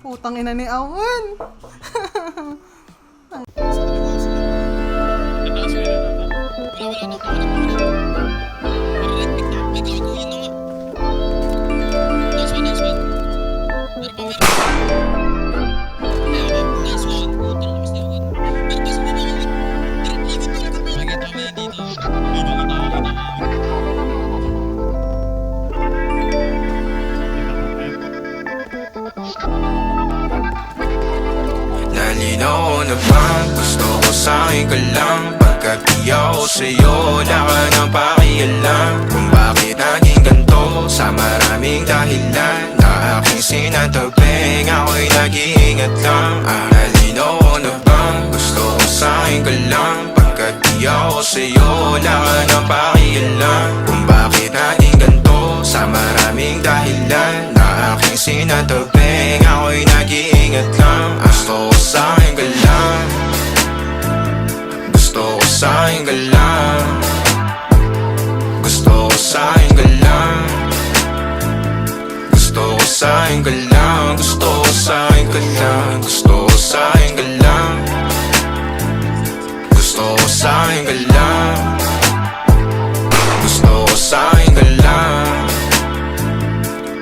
Putang ina ni Awan. Nalinaw na bang gusto ko sa'kin ka lang? Pagkat di ako sa'yo, wala ka nang pakialam. Kung bakit naging ganito sa maraming dahilan na aking sinatabing, ako'y nag-iingat lang. Nalinaw na bang gusto ko sa'kin ka lang? Pagkat di ako sa'yo, wala ka nang pakialam. Kung bakit naging ganito sa maraming dahilan na aking sinatabing, ako'y nag-iingat lang. Gusto ko sa'kin ka lang, gusto ko sa'kin ka lang, gusto ko sa'kin ka lang, gusto ko sa'kin ka lang, gusto ko sa'kin ka lang, gusto ko sa'kin ka lang, gusto ko sa'kin ka lang, gusto ko sa'kin ka lang,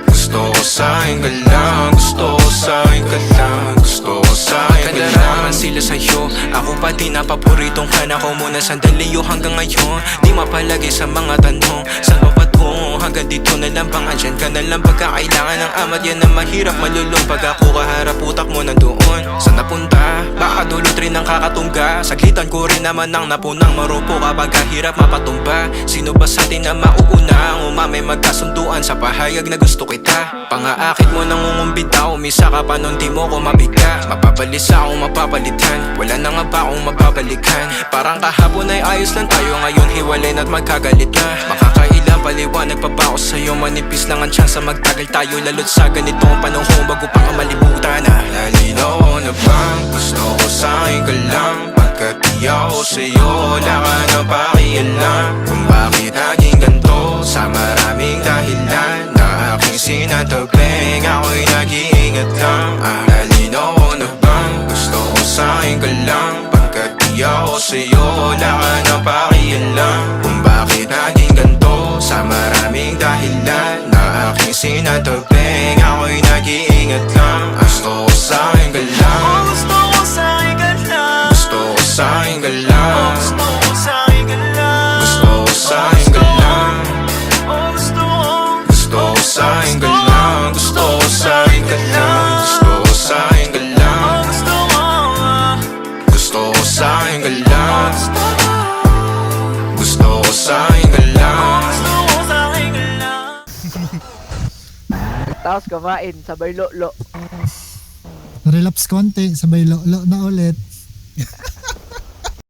gusto ko sa'kin ka lang, gusto ko sa'kin ka lang, gusto ko sa'kin ka lang. Kadalaman sila sa'yo, ako pa din ang paboritong ka. Ako muna sandali yo hanggang ngayon, di mapalagi sa mga tanong. Saan ba patungo? Hanggang dito na lang bang andyan ka na lang pagkakailangan ng amat? Yan ang mahirap malulong pag ako kaharap, utak mo nandoon. Saan napunta? Baka dulot rin ang kakatungga. Saglitan ko rin naman ang napunang marupo kapag kahirap mapatumba. Sino ba sa atin na mauuna ang umamay magkasunduan sa pahayag na gusto kita? Pangaakit mo nang umumbita, umisa ka pa nun di mo ko mabiga. Mapabalisa akong mapapalitan, wala na nga ba akong mababalikan? Parang kahapon ay ayos lang tayo, ngayon hiwalay na't magkagalit na. Makakailang paliwanag pa ba ako sa'yo? Manipis lang ang tsansa magtagal tayo, lalo't sa ganitong panahon bago pa ka malibutan na. Nalinaw na bang gusto ko sa'kin ka lang? Pagkat di ako sa'yo, wala ka nang pakialam. Kung bakit naging ganito sa maraming dahilan na aking sinatabing, ako'y nag-iingat lang. Nalinaw na bang gusto ko sa'kin ka lang? Pagkat di ako sa'yo, wala ka nang pakialam. Kung bakit naging ganito sa maraming dahilan na aking sinatabing, ako'y nag-iingat lang. Gusto ko sa'kin ka lang, gusto ko sa'kin ka lang, gusto ko sa'kin ka lang, gusto ko sa'kin ka lang, gusto ko sa'kin ka lang, gusto gusto ko sa'kin ka lang, gusto ko sa'kin ka lang, gusto ko sa'kin ka lang, gusto mo, gusto ko sa'kin ka lang, gusto ko sa'kin ka lang. gusto ko sa'kin ka lang. Tapos kumain, sabay lo-lo. Relapse konti, sabay lo na ulit.